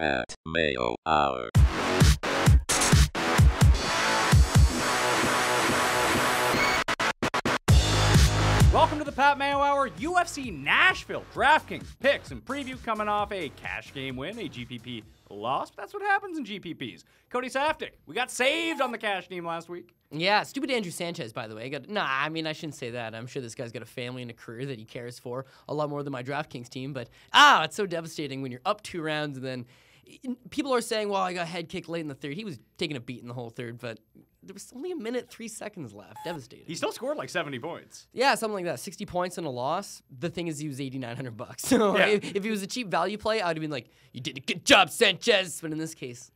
Pat Mayo Hour. Welcome to the Pat Mayo Hour, UFC Nashville DraftKings picks and preview coming off a cash game win, a GPP loss. That's what happens in GPPs. Cody Saftic, we got saved on the cash team last week. Yeah, stupid Andrew Sanchez, by the way. I shouldn't say that. I'm sure this guy's got a family and a career that he cares for a lot more than my DraftKings team. But, it's so devastating when you're up 2 rounds and then people are saying, well, I got head kicked late in the third. He was taking a beat in the whole third, but there was only 1 minute, 3 seconds left. Devastating. He still scored like 70 points. Yeah, something like that. 60 points and a loss. The thing is, he was $8,900. So yeah. if he was a cheap value play, I'd have been like, you did a good job, Sanchez. But in this case,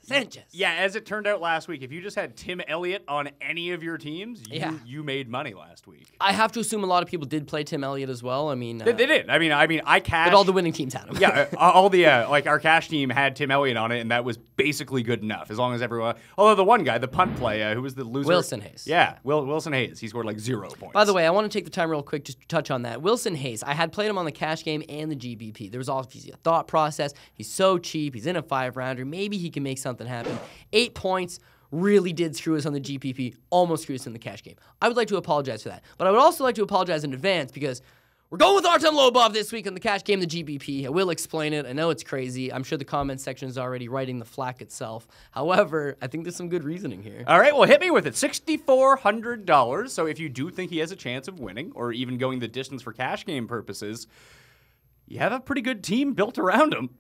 Sanchez. Yeah, as it turned out last week, if you just had Tim Elliott on any of your teams, you made money last week. I have to assume a lot of people did play Tim Elliott as well. I mean, they did. I mean, I cashed. But all the winning teams had him. Yeah, all the our cash team had Tim Elliott on it, and that was basically good enough as long as everyone. Although the one guy, the punt play, who was the loser, Wilson Hayes. Yeah, Wilson Hayes. He scored like 0 points. By the way, I want to take the time real quick just to touch on that. Wilson Hayes, I had played him on the cash game and the GBP. There was obviously a thought process. He's so cheap. He's in a 5-rounder. Maybe he can make something happen. 8 points really did screw us on the GPP, almost screw us in the cash game. I would like to apologize for that. But I would also like to apologize in advance because we're going with Artem Lobov this week on the cash game, the GBP. I will explain it. I know it's crazy. I'm sure the comment section is already writing the flack itself. However, I think there's some good reasoning here. All right, well, hit me with it. $6,400. So if you do think he has a chance of winning or even going the distance for cash game purposes, you have a pretty good team built around him.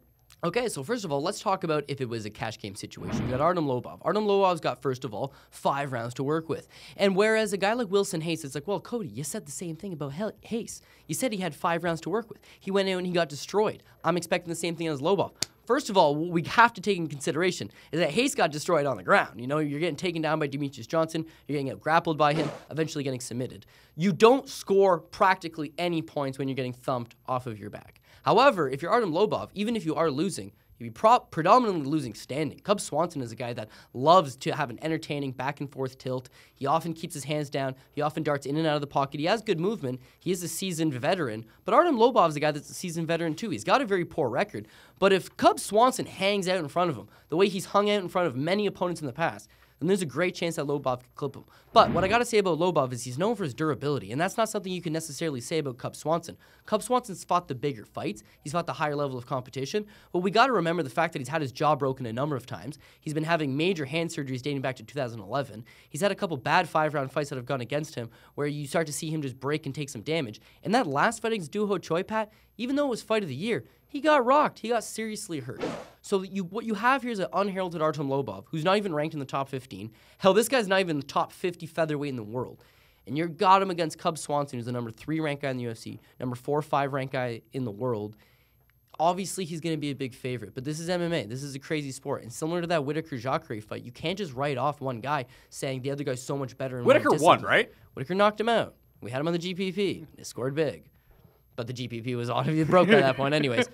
Okay, so first of all, let's talk about if it was a cash game situation. You got Artem Lobov. Artem Lobov's got, first of all, 5 rounds to work with. And whereas a guy like Wilson Hayes, it's like, well, Cody, you said the same thing about Hayes. You said he had 5 rounds to work with. He went out and he got destroyed. I'm expecting the same thing as Lobov. First of all, what we have to take in consideration is that Hayes got destroyed on the ground. You know, you're getting taken down by Demetrius Johnson. You're getting out grappled by him, eventually getting submitted. You don't score practically any points when you're getting thumped off of your back. However, if you're Artem Lobov, even if you are losing, you'd be predominantly losing standing. Cub Swanson is a guy that loves to have an entertaining back-and-forth tilt. He often keeps his hands down. He often darts in and out of the pocket. He has good movement. He is a seasoned veteran. But Artem Lobov is a guy that's a seasoned veteran, too. He's got a very poor record. But if Cub Swanson hangs out in front of him, the way he's hung out in front of many opponents in the past, then there's a great chance that Lobov could clip him. But what I got to say about Lobov is he's known for his durability, and that's not something you can necessarily say about Cub Swanson. Cub Swanson's fought the bigger fights. He's fought the higher level of competition. But we got to remember the fact that he's had his jaw broken a number of times. He's been having major hand surgeries dating back to 2011. He's had a couple bad 5-round fights that have gone against him where you start to see him just break and take some damage. And that last fight against Doo Ho Choi, Pat, even though it was fight of the year, he got rocked. He got seriously hurt. So what you have here is an unheralded Artem Lobov, who's not even ranked in the top 15. Hell, this guy's not even in the top 50 featherweight in the world. And you got him against Cub Swanson, who's the number 3 ranked guy in the UFC, number 4 or 5 ranked guy in the world. Obviously, he's going to be a big favorite, but this is MMA. This is a crazy sport. And similar to that Whitaker-Jacare fight, you can't just write off one guy saying the other guy's so much better. Whitaker won, right? Whitaker knocked him out. We had him on the GPP. They scored big. But the GPP was already broke by that point anyways.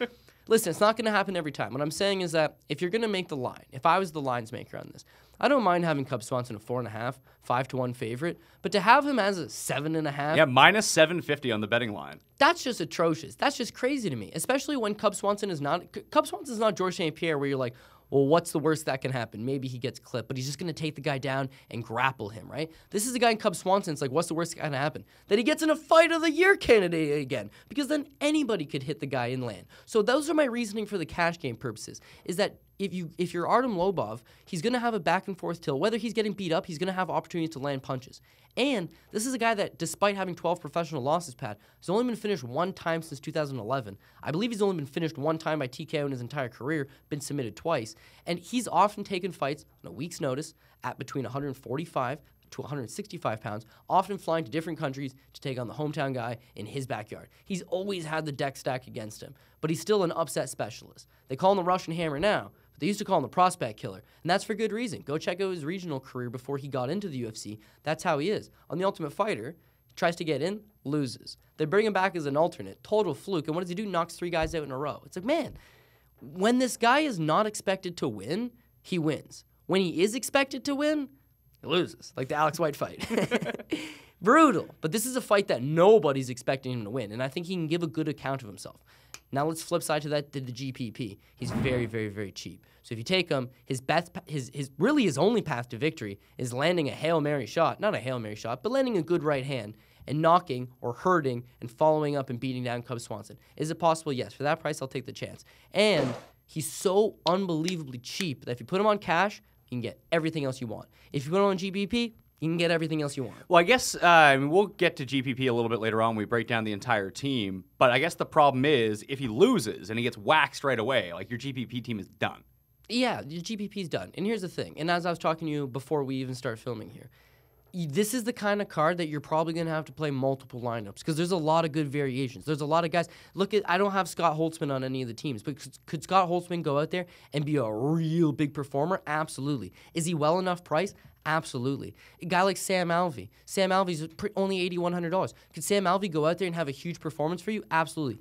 Listen, it's not going to happen every time. What I'm saying is that if you're going to make the line, if I was the lines maker on this, I don't mind having Cub Swanson a 4.5, 5-1 favorite, but to have him as a 7.5, yeah, minus 750 on the betting line. That's just atrocious. That's just crazy to me, especially when Cub Swanson's not Georges St. Pierre, where you're like, well, what's the worst that can happen? Maybe he gets clipped, but he's just going to take the guy down and grapple him, right? This is a guy in Cub Swanson. It's like, what's the worst that can happen? That he gets in a fight of the year candidate again, because then anybody could hit the guy and land. So those are my reasoning for the cash game purposes, is that if you're Artem Lobov, he's going to have a back-and-forth tilt. Whether he's getting beat up, he's going to have opportunities to land punches. And this is a guy that, despite having 12 professional losses, Pat, has only been finished 1 time since 2011. I believe he's only been finished 1 time by TKO in his entire career, been submitted twice. And he's often taken fights on a week's notice at between 145 to 165 pounds, often flying to different countries to take on the hometown guy in his backyard. He's always had the deck stacked against him, but he's still an upset specialist. They call him the Russian Hammer now, but they used to call him the Prospect Killer, and that's for good reason. Go check out his regional career before he got into the UFC. That's how he is. On The Ultimate Fighter, he tries to get in, loses. They bring him back as an alternate, total fluke, and what does he do? Knocks 3 guys out in a row. It's like, man, when this guy is not expected to win, he wins. When he is expected to win, he loses, like the Alex White fight. Brutal. But this is a fight that nobody's expecting him to win, and I think he can give a good account of himself. Now let's flip side to that to the GPP. He's very, very, very cheap. So if you take him, his only path to victory is landing a Hail Mary shot. Not a Hail Mary shot, but landing a good right hand and knocking or hurting and following up and beating down Cub Swanson. Is it possible? Yes. For that price, I'll take the chance. And he's so unbelievably cheap that if you put him on cash, you can get everything else you want. If you put him on GPP, you can get everything else you want. Well, I guess we'll get to GPP a little bit later on when we break down the entire team. But I guess the problem is if he loses and he gets waxed right away, like your GPP team is done. Yeah, your GPP's done. And here's the thing. And as I was talking to you before we even start filming here, this is the kind of card that you're probably going to have to play multiple lineups because there's a lot of good variations. There's a lot of guys. I don't have Scott Holtzman on any of the teams, but could Scott Holtzman go out there and be a real big performer? Absolutely. Is he well enough priced? Absolutely. A guy like Sam Alvey. Sam Alvey's only $8,100. Could Sam Alvey go out there and have a huge performance for you? Absolutely.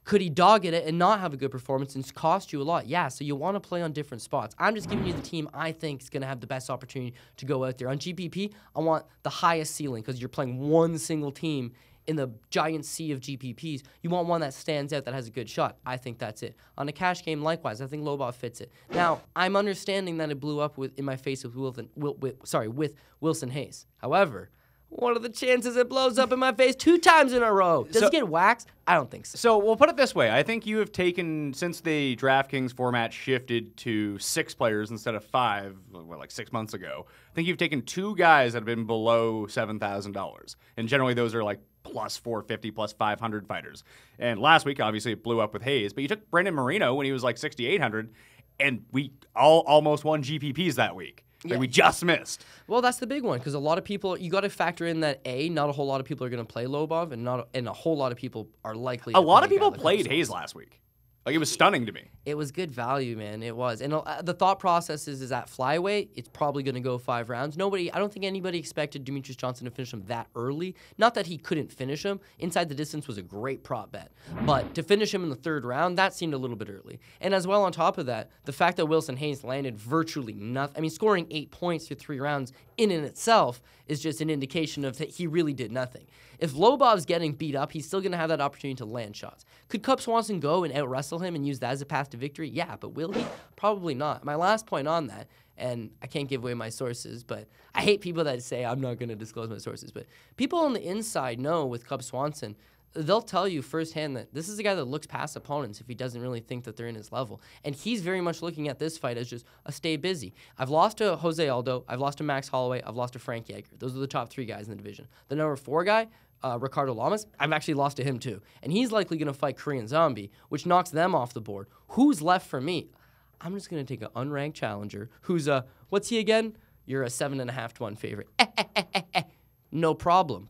Could he dog it and not have a good performance and cost you a lot? Yeah, so you want to play on different spots. I'm just giving you the team I think is going to have the best opportunity to go out there. On GPP, I want the highest ceiling because you're playing one single team in the giant sea of GPPs. You want one that stands out, that has a good shot. I think that's it. On a cash game, likewise, I think Lobov fits it. Now, I'm understanding that it blew up in my face with Wilson Hayes. However, what are the chances it blows up in my face 2 times in a row? Does it get waxed? I don't think so. So we'll put it this way. I think you have taken, since the DraftKings format shifted to 6 players instead of 5, like 6 months ago, I think you've taken 2 guys that have been below $7,000. And generally those are like plus 450, plus 500 fighters. And last week, obviously, it blew up with Hayes. But you took Brendan Marino when he was like 6,800, and we almost won GPPs that week. Yeah. Like we just missed. Well, that's the big one because a lot of people, you got to factor in that not a whole lot of people are going to play Lobov, and a whole lot of people are likely. A lot of people played Hayes last week. Like it was stunning to me. It was good value, man. It was, and the thought process is at flyweight, it's probably going to go 5 rounds. I don't think anybody expected Demetrius Johnson to finish him that early. Not that he couldn't finish him. Inside the distance was a great prop bet, but to finish him in the 3rd round, that seemed a little bit early. And as well, on top of that, the fact that Wilson Hayes landed virtually nothing. I mean, scoring 8 points through 3 rounds in itself is just an indication of that he really did nothing. If Lobov's getting beat up, he's still going to have that opportunity to land shots. Could Cub Swanson go and out-wrestle him and use that as a path to victory? Yeah, but will he? Probably not. My last point on that, and I can't give away my sources, but I hate people that say I'm not going to disclose my sources, but people on the inside know with Cub Swanson, they'll tell you firsthand that this is a guy that looks past opponents if he doesn't really think that they're in his level. And he's very much looking at this fight as just a stay busy. I've lost to Jose Aldo, I've lost to Max Holloway, I've lost to Frank Yeager. Those are the top 3 guys in the division. The number 4 guy, Ricardo Lamas, I've actually lost to him too. And he's likely going to fight Korean Zombie, which knocks them off the board. Who's left for me? I'm just going to take an unranked challenger who's what's he again? You're a 7.5 to 1 favorite. No problem.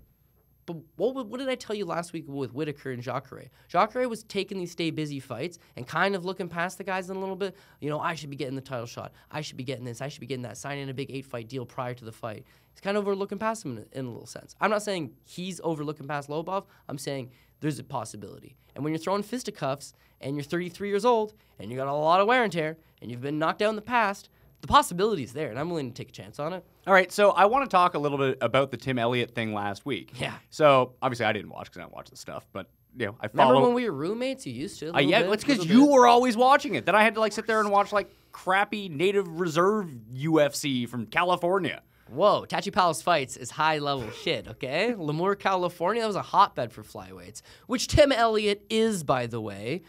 But what did I tell you last week with Whitaker and Jacare? Jacare was taking these stay busy fights and kind of looking past the guys in a little bit. I should be getting the title shot. I should be getting this. I should be getting that. Signing a big 8-fight deal prior to the fight. He's kind of overlooking past him in a little sense. I'm not saying he's overlooking past Lobov. I'm saying there's a possibility. And when you're throwing fisticuffs and you're 33 years old and you got a lot of wear and tear and you've been knocked down in the past, the possibility is there, and I'm willing to take a chance on it. All right, so I want to talk a little bit about the Tim Elliott thing last week. Yeah. So obviously I didn't watch because I don't watch the stuff, but I follow. Remember when we were roommates? You used to. Yeah, it's because you were always watching it. Then I had to sit there and watch crappy native reserve UFC from California. Whoa, Tachi Palace Fights is high-level shit, okay? Lemoore, California, that was a hotbed for flyweights, which Tim Elliott is, by the way.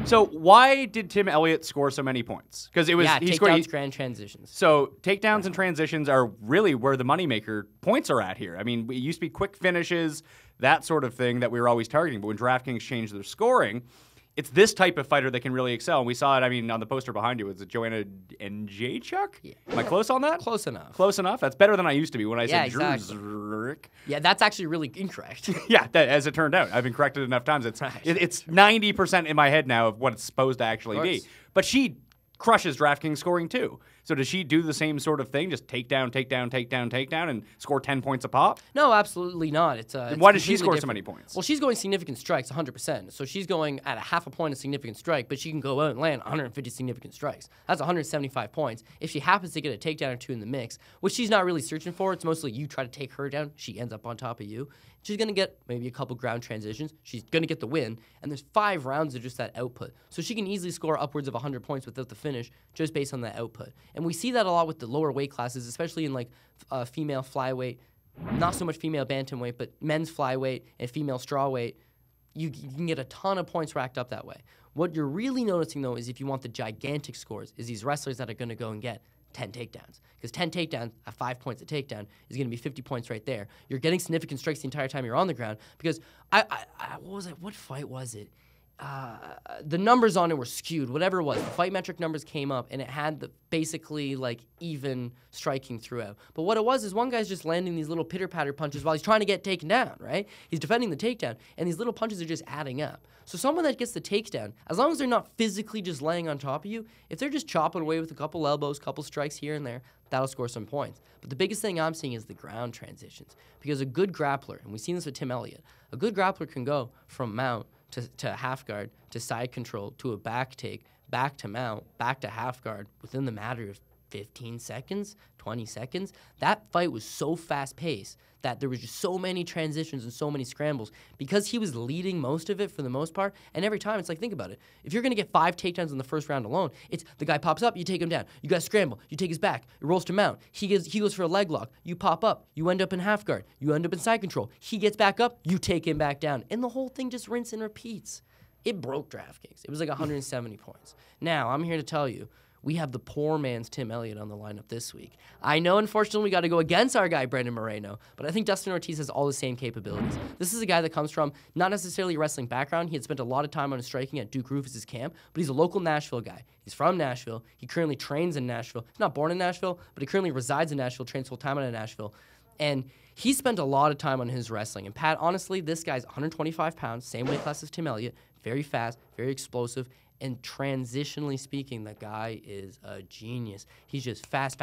So why did Tim Elliott score so many points? Because it was takedowns, grand transitions. So takedowns and transitions are really where the moneymaker points are at here. I mean, it used to be quick finishes, that sort of thing that we were always targeting. But when DraftKings changed their scoring, it's this type of fighter that can really excel. And we saw it, on the poster behind you. Was it Joanna Jędrzejczyk? Yeah. Am I close on that? Close enough. Close enough? That's better than I used to be when I said exactly. Jędrzejczyk. Yeah, that's actually really incorrect. Yeah, as it turned out. I've been corrected enough times. It's 90% in my head now of what it's supposed to actually be. But she crushes DraftKings scoring too. So does she do the same sort of thing, just takedown, and score 10 points a pop? No, absolutely not. It's why does she score so many points? Well, she's going significant strikes, 100%. So she's going at a half a point of significant strike, but she can go out and land 150 significant strikes. That's 175 points. If she happens to get a takedown or two in the mix, which she's not really searching for, it's mostly you try to take her down, she ends up on top of you. She's going to get maybe a couple ground transitions. She's going to get the win, and there's 5 rounds of just that output. So she can easily score upwards of 100 points without the finish just based on that output. And we see that a lot with the lower weight classes, especially in like female flyweight, not so much female bantamweight, but men's flyweight and female strawweight. You can get a ton of points racked up that way. What you're really noticing, though, is if you want the gigantic scores, is these wrestlers that are going to go and get 10 takedowns. Because 10 takedowns at 5 points a takedown is going to be 50 points right there. You're getting significant strikes the entire time you're on the ground. Because what fight was it? The numbers on it were skewed. Whatever it was, the fight metric numbers came up, and it had the basically like even striking throughout. But what it was is one guy's just landing these little pitter-patter punches while he's trying to get taken down, right? He's defending the takedown, and these little punches are just adding up. So someone that gets the takedown, as long as they're not physically just laying on top of you, if they're just chopping away with a couple elbows, couple strikes here and there, that'll score some points. But the biggest thing I'm seeing is the ground transitions. Because a good grappler, and we've seen this with Tim Elliott, a good grappler can go from mount to half guard, to side control, to a back take, back to mount, back to half guard within the matter of 15 seconds, 20 seconds. That fight was so fast-paced that there was just so many transitions and so many scrambles because he was leading most of it for the most part. And every time, it's like, think about it. If you're going to get 5 takedowns in the first round alone, it's the guy pops up, you take him down. You got to scramble. You take his back. It rolls to mount. He goes for a leg lock. You pop up. You end up in half guard. You end up in side control. He gets back up. You take him back down. And the whole thing just rinse and repeats. It broke DraftKings. It was like 170 points. Now, I'm here to tell you, we have the poor man's Tim Elliott on the lineup this week. I know, unfortunately, we got to go against our guy, Brandon Moreno, but I think Dustin Ortiz has all the same capabilities. This is a guy that comes from not necessarily a wrestling background. He had spent a lot of time on his striking at Duke Rufus's camp, but he's a local Nashville guy. He's from Nashville. He currently trains in Nashville. He's not born in Nashville, but he currently resides in Nashville, trains full-time out of Nashville. And he spent a lot of time on his wrestling. And Pat, honestly, this guy's 125 pounds, same weight class as Tim Elliott, very fast, very explosive. And transitionally speaking, the guy is a genius. He's just fast.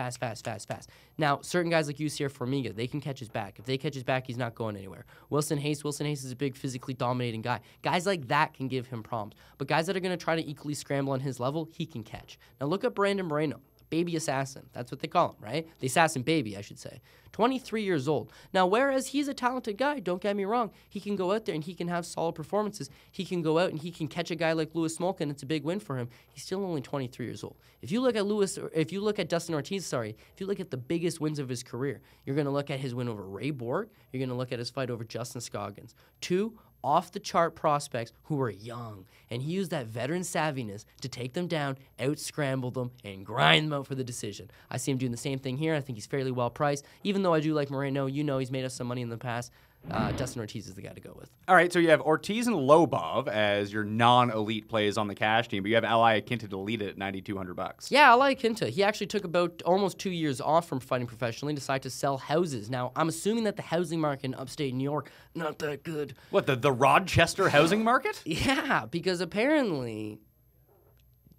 Now, certain guys like Yusir Formiga, they can catch his back. If they catch his back, he's not going anywhere. Wilson Hayes is a big, physically dominating guy. Guys like that can give him problems. But guys that are going to try to equally scramble on his level, he can catch. Now, look at Brandon Moreno. Baby assassin. That's what they call him, right? The assassin baby, I should say. 23 years old. Now, whereas he's a talented guy, don't get me wrong, he can go out there and he can have solid performances. He can go out and he can catch a guy like Louis Smolka, and it's a big win for him. He's still only 23 years old. If you look at Dustin Ortiz, if you look at the biggest wins of his career, you're going to look at his win over Ray Borg. You're going to look at his fight over Justin Scoggins. 2 off-the-chart prospects who were young, and he used that veteran savviness to take them down, out-scramble them, and grind them out for the decision. I see him doing the same thing here. I think he's fairly well-priced. Even though I do like Moreno, you know he's made us some money in the past. Dustin Ortiz is the guy to go with. All right, so you have Ortiz and Lobov as your non-elite plays on the cash team, but you have Ally Akinta to lead it at $9,200. Yeah, Ally Akinta. He actually took about almost 2 years off from fighting professionally, decided to sell houses. Now, I'm assuming that the housing market in upstate New York, not that good. What, the Rochester housing market? Yeah, because apparently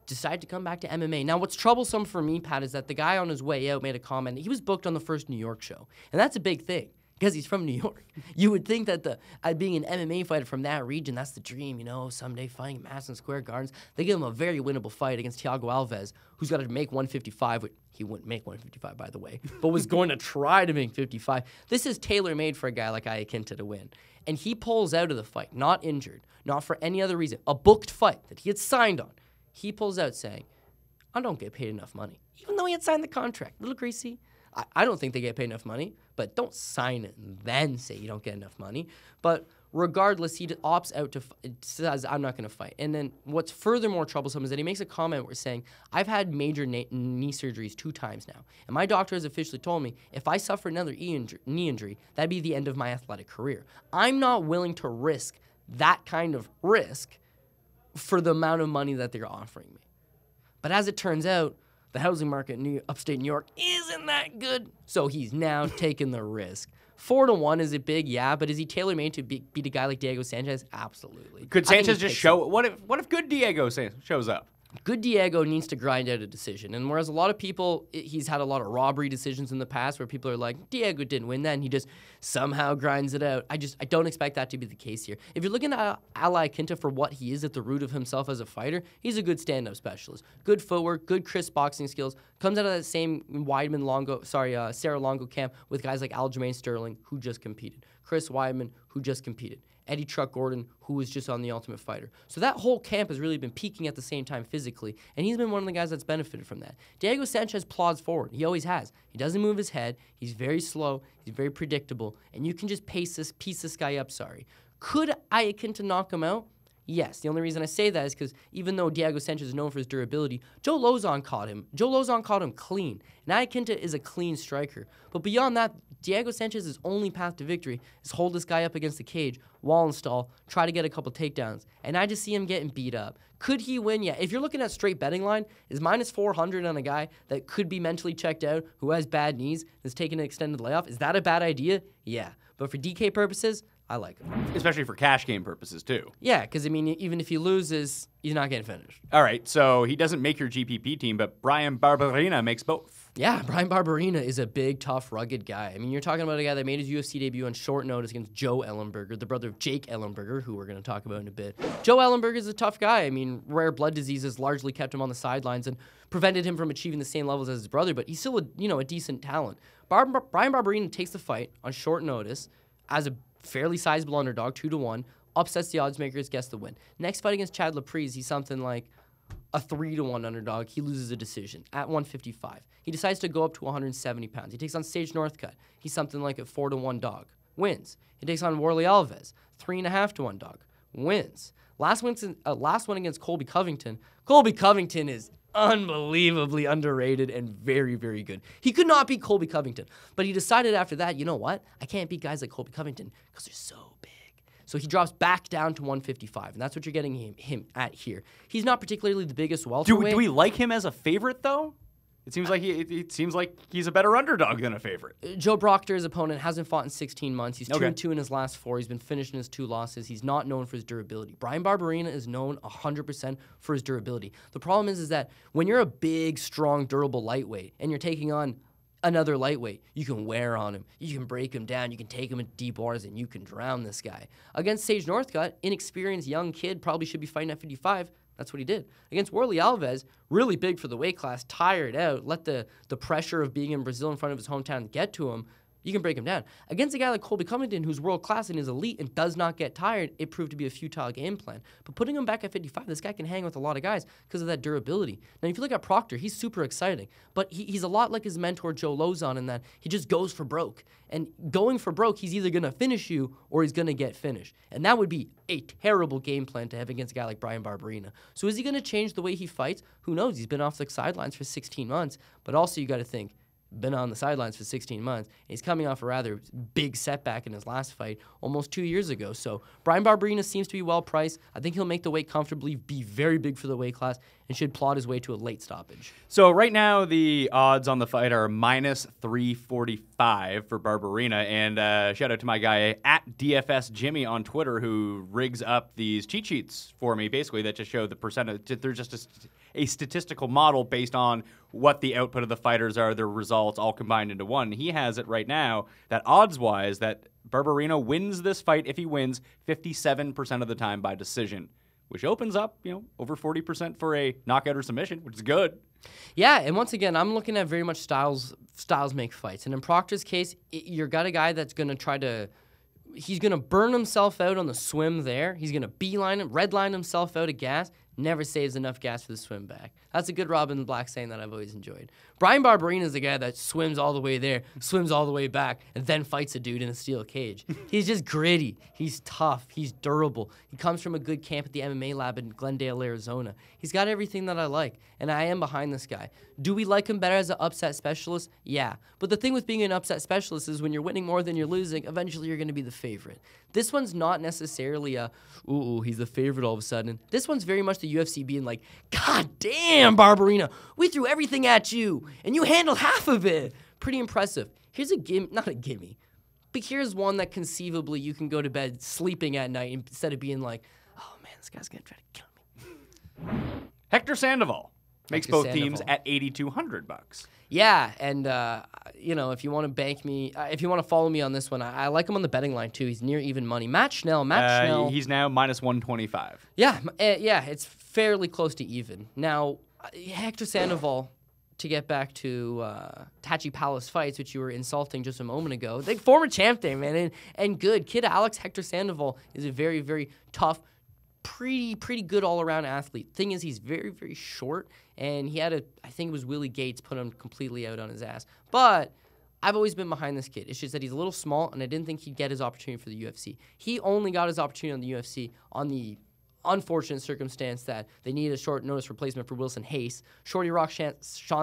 decided to come back to MMA. Now, what's troublesome for me, Pat, is that the guy on his way out made a comment. He was booked on the first New York show, and that's a big thing. Because he's from New York. You would think that being an MMA fighter from that region, that's the dream, someday fighting at Madison Square Gardens. They give him a very winnable fight against Thiago Alves, who's got to make 155. He wouldn't make 155, by the way, but was going to try to make 55. This is tailor-made for a guy like Iaquinta to win. And he pulls out of the fight, not injured, not for any other reason, a booked fight that he had signed on. He pulls out saying, I don't get paid enough money, even though he had signed the contract. A little greasy. I don't think they get paid enough money, but don't sign it and then say you don't get enough money. But regardless, he opts out says, I'm not going to fight. And then what's furthermore troublesome is that he makes a comment where saying, I've had major knee surgeries 2 times now. And my doctor has officially told me if I suffer another knee injury, that'd be the end of my athletic career. I'm not willing to risk that kind of risk for the amount of money that they're offering me. But as it turns out, the housing market in upstate New York isn't that good, so he's now taking the risk. 4-1, is it big? Yeah, but is he tailor-made to beat a guy like Diego Sanchez? Absolutely. Could Sanchez just show? What if good Diego shows up? Good Diego needs to grind out a decision. And whereas a lot of people, he's had a lot of robbery decisions in the past where people are like, Diego didn't win that, and he just somehow grinds it out. I don't expect that to be the case here. If you're looking at Ally Quinta for what he is at the root of himself as a fighter, he's a good stand-up specialist. Good footwork, good crisp boxing skills. Comes out of that same Sarah Longo camp with guys like Aljamain Sterling, who just competed. Chris Weidman, who just competed. Eddie Truck Gordon, who was just on The Ultimate Fighter. So that whole camp has really been peaking at the same time physically, and he's been one of the guys that's benefited from that. Diego Sanchez plods forward. He always has. He doesn't move his head. He's very slow. He's very predictable, and you can just piece this guy up, Could Iaquinta knock him out? Yes. The only reason I say that is because even though Diego Sanchez is known for his durability, Joe Lozon caught him. Joe Lozon caught him clean. And Iaquinta is a clean striker. But beyond that, Diego Sanchez's only path to victory is hold this guy up against the cage, wall install, try to get a couple takedowns. And I just see him getting beat up. Could he win? Yeah. If you're looking at straight betting line, is minus 400 on a guy that could be mentally checked out, who has bad knees, is taking an extended layoff. Is that a bad idea? Yeah. But for DK purposes, I like him. Especially for cash game purposes, too. Yeah, because, I mean, even if he loses, he's not getting finished. All right, so he doesn't make your GPP team, but Brian Barberena makes both. Yeah, Brian Barberena is a big, tough, rugged guy. I mean, you're talking about a guy that made his UFC debut on short notice against Joe Ellenberger, the brother of Jake Ellenberger, who we're going to talk about in a bit. Joe Ellenberger is a tough guy. I mean, rare blood diseases largely kept him on the sidelines and prevented him from achieving the same levels as his brother, but he's still a decent talent. Brian Barberena takes the fight on short notice as a fairly sizable underdog, 2-1, upsets the odds makers, gets the win. Next fight against Chad Laprise, he's something like a 3-1 underdog. He loses a decision at 155. He decides to go up to 170 pounds. He takes on Sage Northcutt. He's something like a 4-1 dog. Wins. He takes on Warley Alves, 3.5-1 dog. Wins. Last one against Colby Covington. Colby Covington is unbelievably underrated and very, very good. He could not beat Colby Covington, but he decided after that, you know what? I can't beat guys like Colby Covington because they're so big. So he drops back down to 155, and that's what you're getting him at here. He's not particularly the biggest welterweight. Do we like him as a favorite, though? It seems like he's a better underdog than a favorite. Joe Proctor, his opponent, hasn't fought in 16 months. He's 2-2 in his last 4. He's been finished in his 2 losses. He's not known for his durability. Brian Barberena is known 100% for his durability. The problem is that when you're a big, strong, durable lightweight and you're taking on another lightweight, you can wear on him, you can break him down, you can take him into deep waters, and you can drown this guy. Against Sage Northcutt, inexperienced young kid, probably should be fighting at 55. That's what he did. Against Warley Alves, really big for the weight class, tired out, let the pressure of being in Brazil in front of his hometown get to him. You can break him down. Against a guy like Colby Covington, who's world-class and is elite and does not get tired, it proved to be a futile game plan. But putting him back at 55, this guy can hang with a lot of guys because of that durability. Now, if you look at Proctor, he's super exciting. But he's a lot like his mentor, Joe Lozon, in that he just goes for broke. And going for broke, he's either going to finish you or he's going to get finished. And that would be a terrible game plan to have against a guy like Brian Barberena. So is he going to change the way he fights? Who knows? He's been off the sidelines for 16 months. But also you got to think, been on the sidelines for 16 months. He's coming off a rather big setback in his last fight almost 2 years ago. So Brian Barberena seems to be well priced. I think he'll make the weight comfortably, be very big for the weight class, and should plot his way to a late stoppage. So right now the odds on the fight are minus 345 for Barberena. And shout out to my guy at DFS Jimmy on Twitter, who rigs up these cheat sheets for me, basically, that just show the percentage. They're just a statistical model based on what the output of the fighters are, their results, all combined into one. He has it right now that odds-wise that Barberena wins this fight, if he wins, 57% of the time by decision, which opens up, over 40% for a knockout or submission, which is good. Yeah, and once again, I'm looking at very much styles make fights. And in Proctor's case, you've got a guy that's going to try to... He's going to burn himself out on the swim there. He's going to redline himself out of gas. Never saves enough gas for the swim back. That's a good Robin Black saying that I've always enjoyed. Brian Barberena is the guy that swims all the way there, swims all the way back, and then fights a dude in a steel cage. He's just gritty. He's tough. He's durable. He comes from a good camp at the MMA lab in Glendale, Arizona. He's got everything that I like, and I am behind this guy. Do we like him better as an upset specialist? Yeah. But the thing with being an upset specialist is when you're winning more than you're losing, eventually you're going to be the favorite. This one's not necessarily a, ooh, he's the favorite all of a sudden. This one's very much the UFC being like, God damn, Barberena, we threw everything at you, and you handled half of it. Pretty impressive. Here's not a gimme, but here's one that conceivably you can go to bed sleeping at night instead of being like, oh man, this guy's going to try to kill me. Hector Sandoval makes Hector both Sandoval. teams at $8,200. Yeah, and if you want to bank me, if you want to follow me on this one, I like him on the betting line too. He's near even money. Matt Schnell. He's now minus 125. Yeah, it's fairly close to even. Now, Hector Sandoval, to get back to Tachi Palace fights, which you were insulting just a moment ago, the former champ there, man, and good. Kid Alex Hector Sandoval is a very, very tough, pretty good all-around athlete. Thing is, he's very, very short, and he had I think it was Willie Gates put him completely out on his ass. But I've always been behind this kid. It's just that he's a little small, and I didn't think he'd get his opportunity for the UFC. He only got his opportunity on the UFC on the unfortunate circumstance that they needed a short notice replacement for Wilson Hayes. Shorty Rock Sean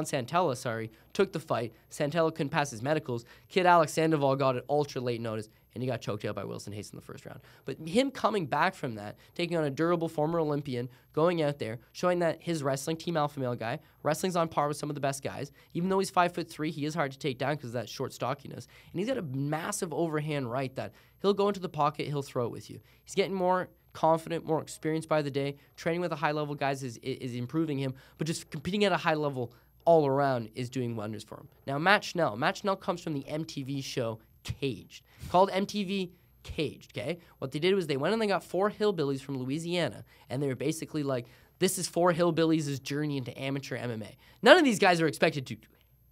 Santella, took the fight. Santella couldn't pass his medicals. Kid Alex Sandoval got it ultra late notice, and he got choked out by Wilson Hayes in the first round. But him coming back from that, taking on a durable former Olympian, going out there, showing that his wrestling, team alpha male guy, wrestling's on par with some of the best guys. Even though he's 5'3", he is hard to take down because of that short stockiness. And he's got a massive overhand right that he'll go into the pocket, he'll throw it with you. He's getting more confident, more experienced by the day. Training with the high-level guys is improving him, but just competing at a high level all around is doing wonders for him. Now, Matt Schnell comes from the MTV show Caged, called MTV Caged, okay? What they did was they went and they got 4 hillbillies from Louisiana, and they were basically like, this is 4 hillbillies' journey into amateur MMA. None of these guys are expected to do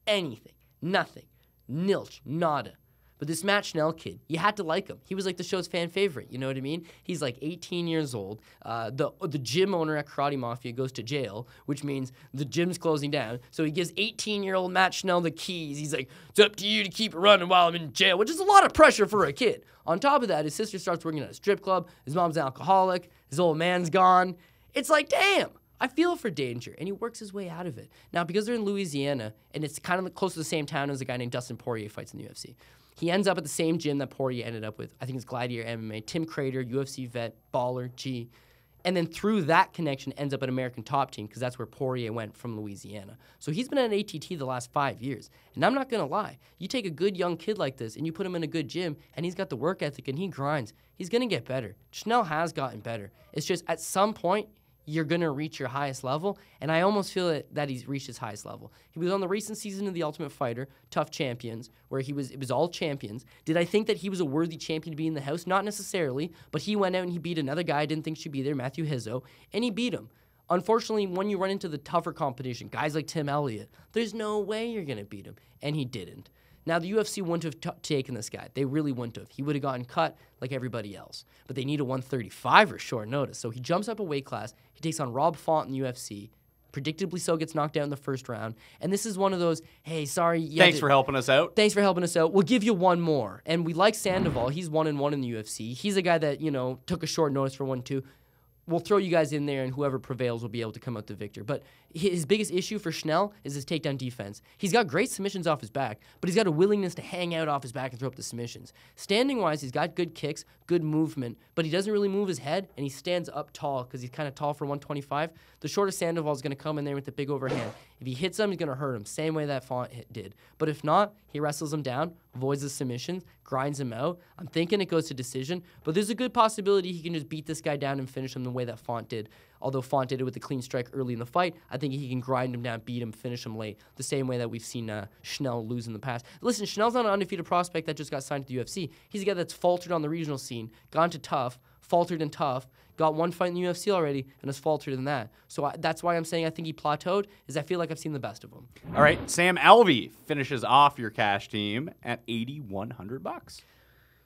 anything. Nothing. Nilch. Nada. But this Matt Schnell kid, you had to like him. He was like the show's fan favorite, you know what I mean? He's like 18 years old. The gym owner at Karate Mafia goes to jail, which means the gym's closing down. So he gives 18-year-old Matt Schnell the keys. He's like, it's up to you to keep it running while I'm in jail, which is a lot of pressure for a kid. On top of that, his sister starts working at a strip club. His mom's an alcoholic. His old man's gone. It's like, damn. I feel for Danger, and he works his way out of it. Now, because they're in Louisiana, and it's kind of close to the same town as a guy named Dustin Poirier fights in the UFC, he ends up at the same gym that Poirier ended up with. I think it's Gladiator MMA. Tim Crater, UFC vet, baller, G. And then through that connection ends up at American Top Team because that's where Poirier went from Louisiana. So he's been at ATT the last 5 years. And I'm not going to lie. You take a good young kid like this and you put him in a good gym and he's got the work ethic and he grinds. He's going to get better. Schnell has gotten better. It's just at some point, you're going to reach your highest level, and I almost feel that he's reached his highest level. He was on the recent season of The Ultimate Fighter, Tough Champions, where it was all champions. Did I think that he was a worthy champion to be in the house? Not necessarily, but he went out and he beat another guy I didn't think should be there, Matthew Hizzo, and he beat him. Unfortunately, when you run into the tougher competition, guys like Tim Elliott, there's no way you're going to beat him, and he didn't. Now, the UFC wouldn't have taken this guy. They really wouldn't have. He would have gotten cut like everybody else. But they need a 135er short notice. So he jumps up a weight class. He takes on Rob Font in the UFC. Predictably so, gets knocked out in the first round. And this is one of those, hey, sorry. Thanks for helping us out. Thanks for helping us out. We'll give you one more. And we like Sandoval. He's 1-1 in the UFC. He's a guy that, took a short notice for 1-2. We'll throw you guys in there, and whoever prevails will be able to come out the victor. But his biggest issue for Schnell is his takedown defense. He's got great submissions off his back, but he's got a willingness to hang out off his back and throw up the submissions. Standing-wise, he's got good kicks, good movement, but he doesn't really move his head, and he stands up tall because he's kind of tall for 125. The shortest Sandoval is going to come in there with the big overhand. If he hits him, he's going to hurt him, same way that Font did. But if not, he wrestles him down, avoids the submissions, grinds him out. I'm thinking it goes to decision, but there's a good possibility he can just beat this guy down and finish him the way that Font did. Although Font did it with a clean strike early in the fight, I think he can grind him down, beat him, finish him late, the same way that we've seen Schnell lose in the past. Listen, Schnell's not an undefeated prospect that just got signed to the UFC. He's a guy that's faltered on the regional scene, gone to Tough, faltered in Tough, got one fight in the UFC already, and has faltered in that. So that's why I'm saying I think he plateaued, is I feel like I've seen the best of him. All right, Sam Alvey finishes off your cash team at $8,100.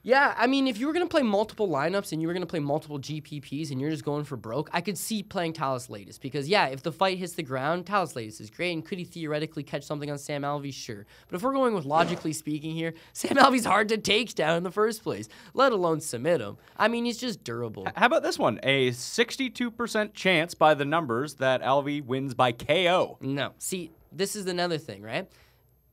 Yeah, I mean, if you were going to play multiple lineups and you were going to play multiple GPPs and you're just going for broke, I could see playing Talis Latis because, yeah, if the fight hits the ground, Talis Latis is great, and could he theoretically catch something on Sam Alvey? Sure. But if we're going with logically speaking here, Sam Alvey's hard to take down in the first place, let alone submit him. I mean, he's just durable. How about this one? A 62% chance by the numbers that Alvey wins by KO. No. See, this is another thing, right?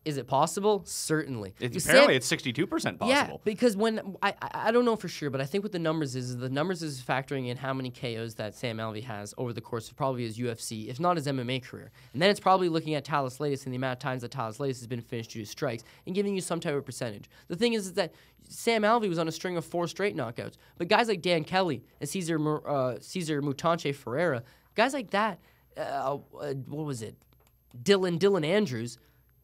Is it possible? Certainly. Apparently, it's 62% possible. Yeah, because when I don't know for sure, but I think what the numbers is factoring in how many KOs that Sam Alvey has over the course of probably his UFC, if not his MMA career. And then it's probably looking at Talis Latis and the amount of times that Talis Latis has been finished due to strikes and giving you some type of percentage. The thing is that Sam Alvey was on a string of 4 straight knockouts, but guys like Dan Kelly and Cesar Mutanche Ferreira, guys like that, what was it? Dylan Andrews.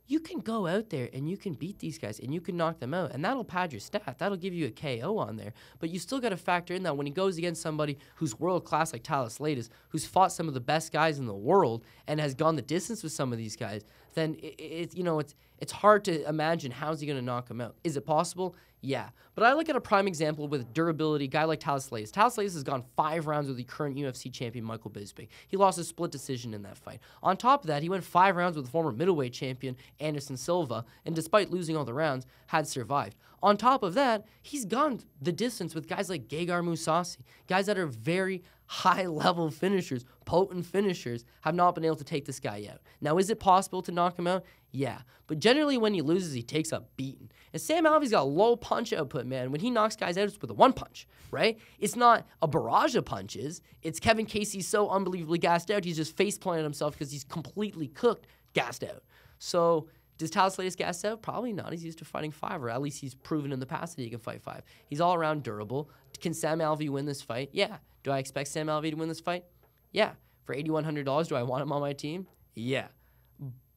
You can go out there and you can beat these guys and you can knock them out, and that'll pad your stat. That'll give you a KO on there. But you still got to factor in that when he goes against somebody who's world class like Talis Latis, who's fought some of the best guys in the world and has gone the distance with some of these guys, then it's hard to imagine how's he going to knock him out. Is it possible? Yeah. But I look at a prime example with durability, guy like Talis Latis. Talis Latis has gone 5 rounds with the current UFC champion Michael Bisping. He lost a split decision in that fight. On top of that, he went 5 rounds with the former middleweight champion Anderson Silva, and despite losing all the rounds, had survived. On top of that, he's gone the distance with guys like Gegard Mousasi, guys that are very high-level finishers, potent finishers, have not been able to take this guy out. Now, is it possible to knock him out? Yeah. But generally, when he loses, he takes a beating. And Sam Alvey's got low punch output, man. When he knocks guys out, it's with a 1 punch, right? It's not a barrage of punches. It's Kevin Casey's so unbelievably gassed out, he's just face-planted himself because he's completely cooked, gassed out. So does Talis Latis gas out? Probably not. He's used to fighting 5, or at least he's proven in the past that he can fight 5. He's all around durable. Can Sam Alvey win this fight? Yeah. Do I expect Sam Alvey to win this fight? Yeah. For $8,100, do I want him on my team? Yeah.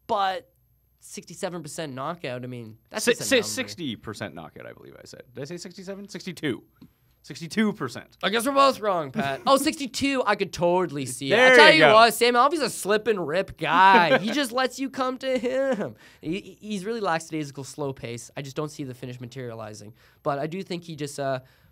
But 67% knockout, I mean, that's just a number. 60% knockout, I believe I said. Did I say 67? 62. 62%. I guess we're both wrong, Pat. Oh, 62, I could totally see it. There I tell you you go. what, Sam Alvey's a slip and rip guy. He just lets you come to him. He's really lackadaisical, slow pace. I just don't see the finish materializing. But I do think he just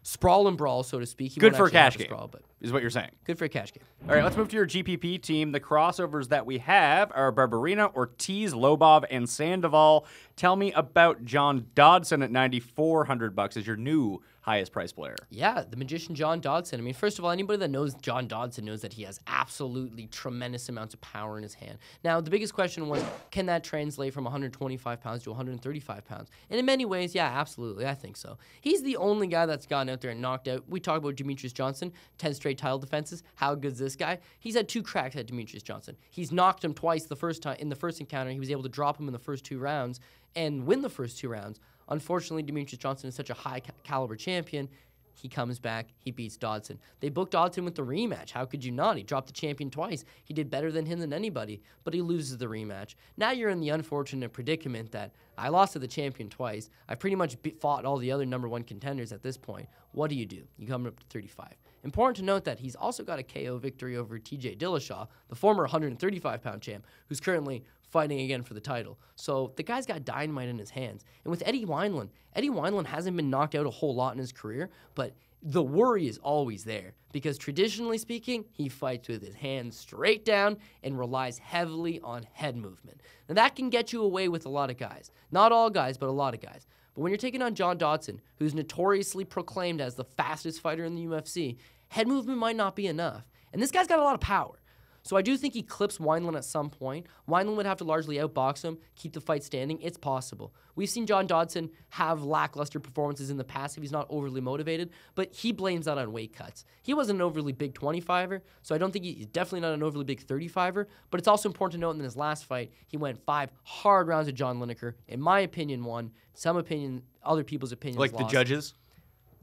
sprawl and brawl, so to speak. He Good won't for a actually have cash to game, sprawl, but is what you're saying. good for a cash game. All right, let's move to your GPP team. The crossovers that we have are Barberina, Ortiz, Lobov, and Sandoval. Tell me about John Dodson at $9,400 as your new highest price player. Yeah, the magician John Dodson. I mean, first of all, anybody that knows John Dodson knows that he has absolutely tremendous amounts of power in his hand. Now, the biggest question was, can that translate from 125 pounds to 135 pounds? And in many ways, yeah, absolutely. I think so. He's the only guy that's gone out there and knocked out. We talk about Demetrius Johnson, 10 straight title defenses. How good's this guy? He's had 2 cracks at Demetrius Johnson. He's knocked him twice the first time. In the first encounter, he was able to drop him in the first 2 rounds and win the first 2 rounds. Unfortunately, Demetrius Johnson is such a high-caliber champion. He comes back. He beats Dodson. They booked Dodson with the rematch. How could you not? He dropped the champion twice. He did better than him than anybody, but he loses the rematch. Now you're in the unfortunate predicament that I lost to the champion twice. I pretty much fought all the other number 1 contenders at this point. What do? You come up to 35. Important to note that he's also got a KO victory over TJ Dillashaw, the former 135-pound champ, who's currently fighting again for the title. So the guy's got dynamite in his hands. And with Eddie Wineland hasn't been knocked out a whole lot in his career, but the worry is always there because traditionally speaking, he fights with his hands straight down and relies heavily on head movement. Now that can get you away with a lot of guys. Not all guys, but a lot of guys. But when you're taking on John Dodson, who's notoriously proclaimed as the fastest fighter in the UFC, head movement might not be enough. And this guy's got a lot of power. So I do think he clips Wineland at some point. Wineland would have to largely outbox him, keep the fight standing. It's possible. We've seen John Dodson have lackluster performances in the past if he's not overly motivated, but he blames that on weight cuts. He wasn't an overly big 25er, so I don't think he's definitely not an overly big 35er, but it's also important to note in his last fight, he went 5 hard rounds of John Lineker. In my opinion, won. Other people's opinions Like lost. The judges?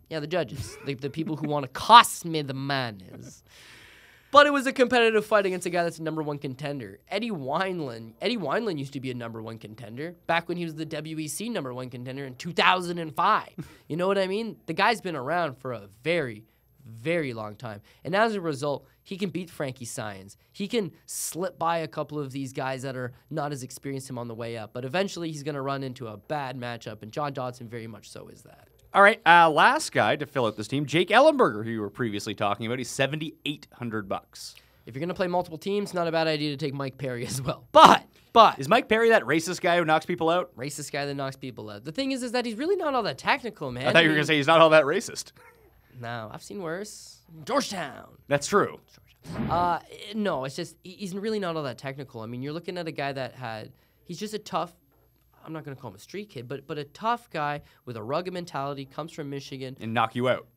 Yeah, the judges. the people who want to cost me the manners. But it was a competitive fight against a guy that's a number 1 contender. Eddie Wineland used to be a number 1 contender back when he was the WEC number 1 contender in 2005. You know what I mean? The guy's been around for a very, very long time. And as a result, he can beat Frankie Saenz. He can slip by a couple of these guys that are not as experienced him on the way up. But eventually, he's going to run into a bad matchup, and John Dodson very much so is that. All right, last guy to fill out this team, Jake Ellenberger, who you were previously talking about. He's $7,800. If you're going to play multiple teams, not a bad idea to take Mike Perry as well. But Is Mike Perry that racist guy who knocks people out? Racist guy that knocks people out. The thing is that he's really not all that technical, man. I thought you were going to say he's not all that racist. No, I've seen worse. Georgetown. That's true. No, it's just he's really not all that technical. I mean, you're looking at a guy he's just a tough, I'm not going to call him a street kid, but a tough guy with a rugged mentality, comes from Michigan. And knock you out.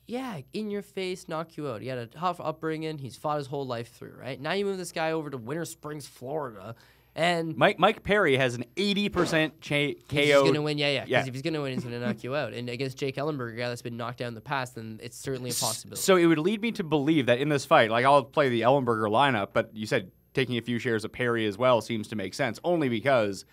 Yeah, in your face, knock you out. He had a tough upbringing. He's fought his whole life through, right? Now you move this guy over to Winter Springs, Florida, and Mike Perry has an 80% KO. He's going to win, yeah. Because Yeah. if he's going to win, he's going to knock you out. And against Jake Ellenberger, a guy that's been knocked out in the past, then it's certainly a possibility. So it would lead me to believe that in this fight, like I'll play the Ellenberger lineup, but you said taking a few shares of Perry as well seems to make sense, only because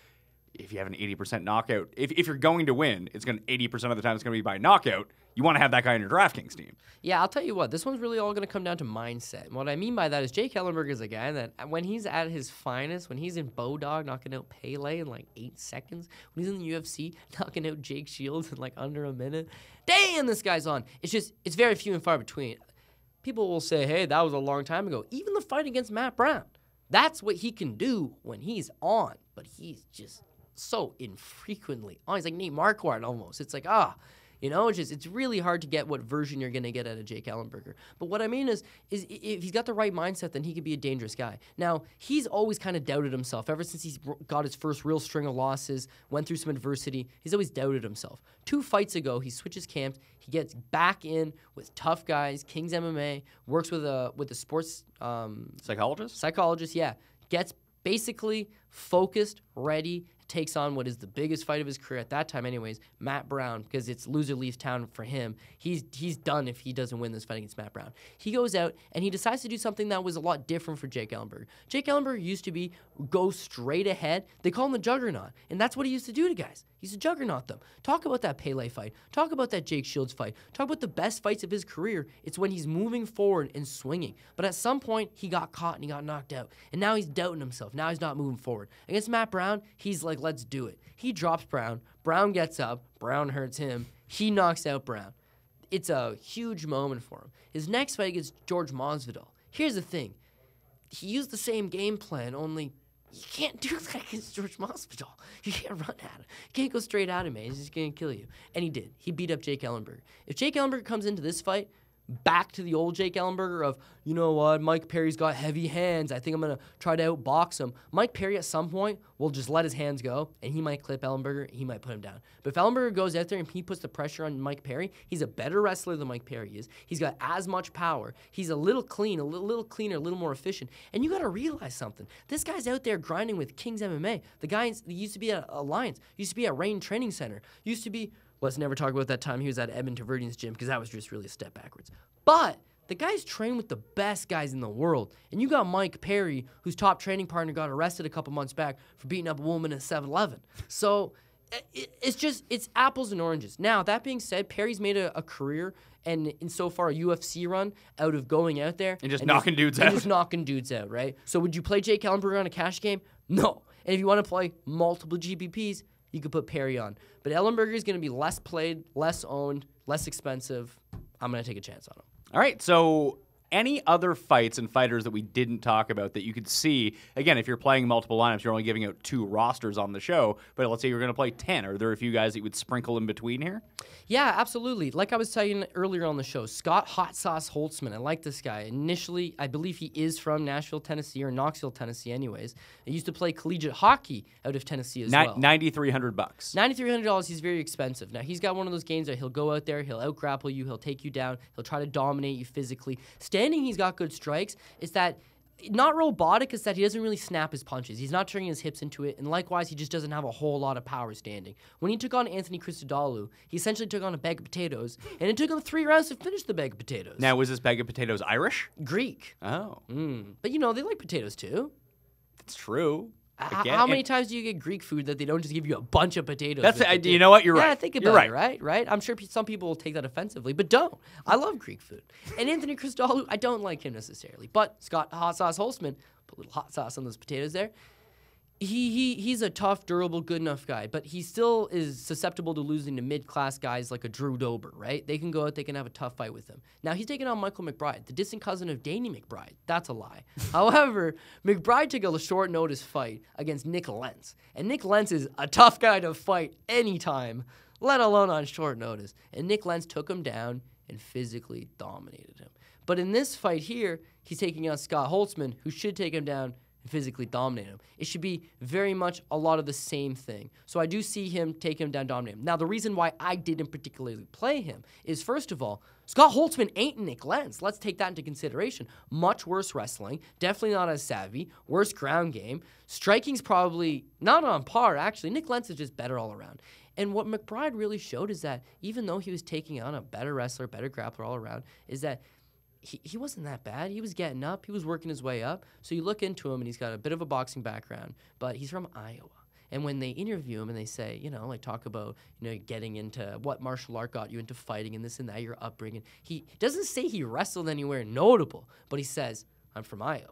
if you have an 80% knockout, if you're going to win, it's going to 80% of the time it's going to be by knockout. You want to have that guy on your DraftKings team. Yeah, I'll tell you what, this one's really all going to come down to mindset. And what I mean by that is Jake Ellenberger is a guy that when he's at his finest, when he's in Bodog knocking out Pele in like 8 seconds, when he's in the UFC knocking out Jake Shields in like under a minute, damn, this guy's on. It's very few and far between. People will say, hey, that was a long time ago. Even the fight against Matt Brown, that's what he can do when he's on, but he's just so infrequently on. He's like Nate Marquardt almost. It's like, it's really hard to get what version you're going to get out of Jake Ellenberger. But what I mean is if he's got the right mindset, then he could be a dangerous guy. Now, he's always kind of doubted himself. Ever since he's got his first real string of losses, went through some adversity, he's always doubted himself. 2 fights ago, he switches camps. He gets back in with tough guys, Kings MMA, works with a sports psychologist, yeah. Gets basically focused, ready, takes on what is the biggest fight of his career at that time anyways, Matt Brown, because it's loser leaves town for him. He's done if he doesn't win this fight against Matt Brown. He goes out and he decides to do something that was a lot different for Jake Ellenberger. Jake Ellenberger used to go straight ahead. They call him the Juggernaut, and that's what he used to do to guys. He used to juggernaut them. Talk about that Pele fight. Talk about that Jake Shields fight. Talk about the best fights of his career. It's when he's moving forward and swinging. But at some point, he got caught and he got knocked out. And now he's doubting himself. Now he's not moving forward. Against Matt Brown, he's like, let's do it. He drops Brown. Brown gets up. Brown hurts him. He knocks out Brown. It's a huge moment for him. His next fight against George Masvidal. Here's the thing. He used the same game plan, only you can't do that against George Masvidal. You can't run at him. You can't go straight at him, man. He's just going to kill you. And he did. He beat up Jake Ellenberger. If Jake Ellenberger comes into this fight back to the old Jake Ellenberger of, you know what, Mike Perry's got heavy hands. I think I'm going to try to outbox him. Mike Perry at some point will just let his hands go, and he might clip Ellenberger. He might put him down. But if Ellenberger goes out there and he puts the pressure on Mike Perry, he's a better wrestler than Mike Perry is. He's got as much power. He's a little clean, a little cleaner, a little more efficient. And you got to realize something. This guy's out there grinding with Kings MMA. The guy used to be at Alliance, used to be at Rain Training Center, used to be, let's never talk about that time he was at Edmund Taverdian's gym, because that was just really a step backwards. But the guy's trained with the best guys in the world. And you got Mike Perry, whose top training partner got arrested a couple months back for beating up a woman at 7-Eleven. So it's apples and oranges. Now, that being said, Perry's made a career and in so far a UFC run out of going out there and just knocking dudes out. Just knocking dudes out, right? So would you play Jake Ellenberger on a cash game? No. And if you want to play multiple GPPs, you could put Perry on. But Ellenberger is going to be less played, less owned, less expensive. I'm going to take a chance on him. All right, so any other fights and fighters that we didn't talk about that you could see, again, if you're playing multiple lineups, you're only giving out 2 rosters on the show, but let's say you're going to play 10. Are there a few guys that you would sprinkle in between here? Yeah, absolutely. Like I was saying earlier on the show, Scott Hot Sauce Holtzman. I like this guy. Initially, I believe he is from Nashville, Tennessee, or Knoxville, Tennessee anyways. He used to play collegiate hockey out of Tennessee as well. $9,300. $9,300, he's very expensive. Now, he's got one of those games that he'll go out there, he'll out-grapple you, he'll take you down, he'll try to dominate you physically. Standing, he's got good strikes. It's that not robotic, is that he doesn't really snap his punches. He's not turning his hips into it, and likewise, he just doesn't have a whole lot of power standing. When he took on Anthony Christodoulou, he essentially took on a bag of potatoes, and it took him 3 rounds to finish the bag of potatoes. Now, was this bag of potatoes Irish? Greek. Oh. But, you know, they like potatoes, too. That's true. How many times do you get Greek food that they don't just give you a bunch of potatoes? You know what? You're right. Yeah, think about it, right? I'm sure some people will take that offensively, but don't. I love Greek food. And Anthony Christodoulou, I don't like him necessarily. But Scott Hot Sauce Holtzman, put a little hot sauce on those potatoes there. He's a tough, durable, good enough guy, but he still is susceptible to losing to mid-class guys like a Drew Dober, right? They can go out, they can have a tough fight with him. Now, he's taking on Michael McBride, the distant cousin of Danny McBride. That's a lie. However, McBride took a short notice fight against Nick Lentz, and Nick Lentz is a tough guy to fight anytime, let alone on short notice. And Nick Lentz took him down and physically dominated him. But in this fight here, he's taking on Scott Holtzman, who should take him down physically dominate him. It should be very much a lot of the same thing. So I do see him take him down, dominate him. Now, the reason why I didn't particularly play him is, first of all, Scott Holtzman ain't Nick Lentz. Let's take that into consideration. Much worse wrestling, definitely not as savvy, worse ground game. Striking's probably not on par, actually. Nick Lentz is just better all around. And what McBride really showed is that even though he was taking on a better wrestler, better grappler all around, is that he wasn't that bad. He was getting up. He was working his way up. So you look into him, and he's got a bit of a boxing background, but he's from Iowa. And when they interview him and they say, talk about, getting into what martial art got you into fighting and this and that, your upbringing, he doesn't say he wrestled anywhere notable, but he says, I'm from Iowa.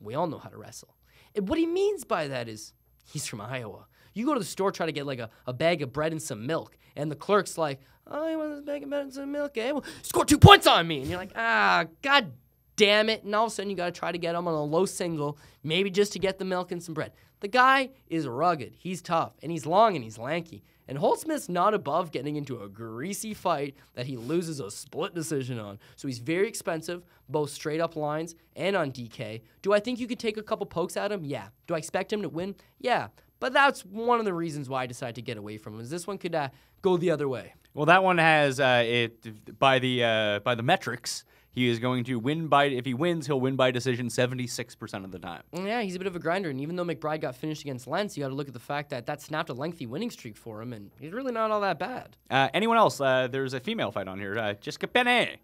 We all know how to wrestle. And what he means by that is he's from Iowa. You go to the store, try to get like a bag of bread and some milk, and the clerk's like, oh, you want this bag of bread and some milk, eh? Well, score 2 points on me. And you're like, God damn it. And all of a sudden you got to try to get him on a low single, maybe just to get the milk and some bread. The guy is rugged, he's tough, and he's long and he's lanky. And Holtzman's not above getting into a greasy fight that he loses a split decision on. So he's very expensive, both straight up lines and on DK. Do I think you could take a couple pokes at him? Yeah. Do I expect him to win? Yeah. But that's one of the reasons why I decided to get away from him, is this one could go the other way. Well, that one has, by the metrics, he is going to win if he wins, he'll win by decision 76% of the time. Yeah, he's a bit of a grinder, and even though McBride got finished against Lentz, you got to look at the fact that snapped a lengthy winning streak for him, and he's really not all that bad. Anyone else? There's a female fight on here. Jessica Penne.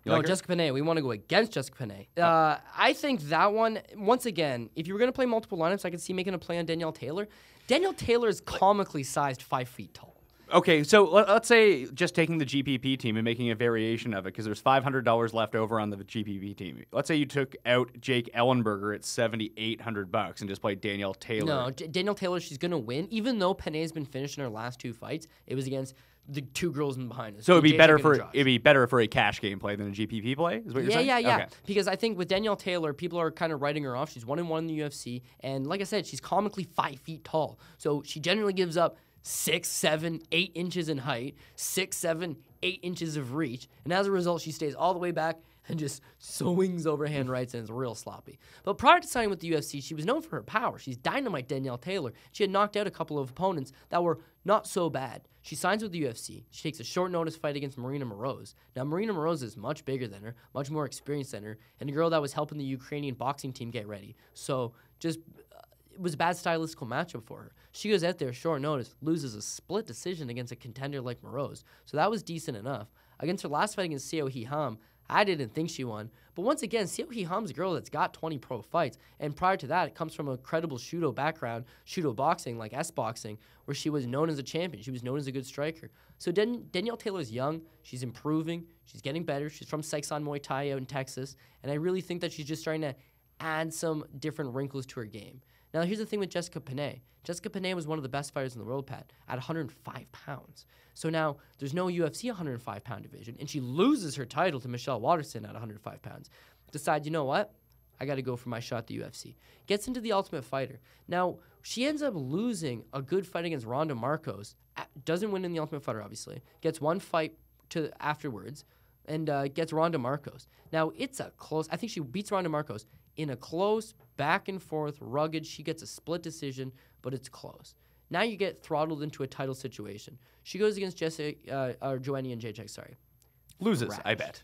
Jessica Penne. We want to go against Jessica Penne. I think that one, once again, if you were going to play multiple lineups, I could see making a play on Danielle Taylor. Danielle Taylor is comically sized 5 feet tall. Okay, so let's say just taking the GPP team and making a variation of it, because there's $500 left over on the GPP team. Let's say you took out Jake Ellenberger at $7,800 and just played Danielle Taylor. No, Danielle Taylor, she's going to win. Even though Penne's been finished in her last 2 fights, it was against the 2 girls in behind us. So it'd be better for a cash game play than a GPP play, is what you're saying? Yeah. Okay. Because I think with Danielle Taylor, people are kind of writing her off. She's 1-1 in the UFC, and like I said, she's comically 5 feet tall. So she generally gives up 6, 7, 8 inches in height, 6, 7, 8 inches of reach, and as a result, she stays all the way back and just swings overhand rights and is real sloppy. But prior to signing with the UFC, she was known for her power. She's dynamite Danielle Taylor. She had knocked out a couple of opponents that were not so bad. She signs with the UFC. She takes a short notice fight against Marina Moroz. Now, Marina Moroz is much bigger than her, much more experienced than her, and a girl that was helping the Ukrainian boxing team get ready. So just it was a bad stylistical matchup for her. She goes out there short notice, loses a split decision against a contender like Moroz. So that was decent enough. Against her last fight against Seo Hee-ham, I didn't think she won. But once again, Seo Hee-ham's a girl that's got 20 pro fights. And prior to that, it comes from a credible Shudo background, Shudo boxing, like S-boxing, where she was known as a champion. She was known as a good striker. So Danielle Taylor's young. She's improving. She's getting better. She's from Saigon Muay Thai out in Texas. And I really think that she's just trying to add some different wrinkles to her game. Now, here's the thing with Jessica Penne. Jessica Penne was one of the best fighters in the world, Pat, at 105 pounds. So now there's no UFC 105-pound division, and she loses her title to Michelle Waterson at 105 pounds. Decides, you know what? I got to go for my shot at the UFC. Gets into the Ultimate Fighter. Now, she ends up losing a good fight against Ronda Marcos. Doesn't win in the Ultimate Fighter, obviously. Gets one fight afterwards, and gets Ronda Marcos. Now, it's a close... I think she beats Ronda Marcos in a close, back-and-forth, rugged... She gets a split decision, but it's close. Now you get throttled into a title situation. She goes against Joanna Jacek, sorry. Loses, Thrash. I bet.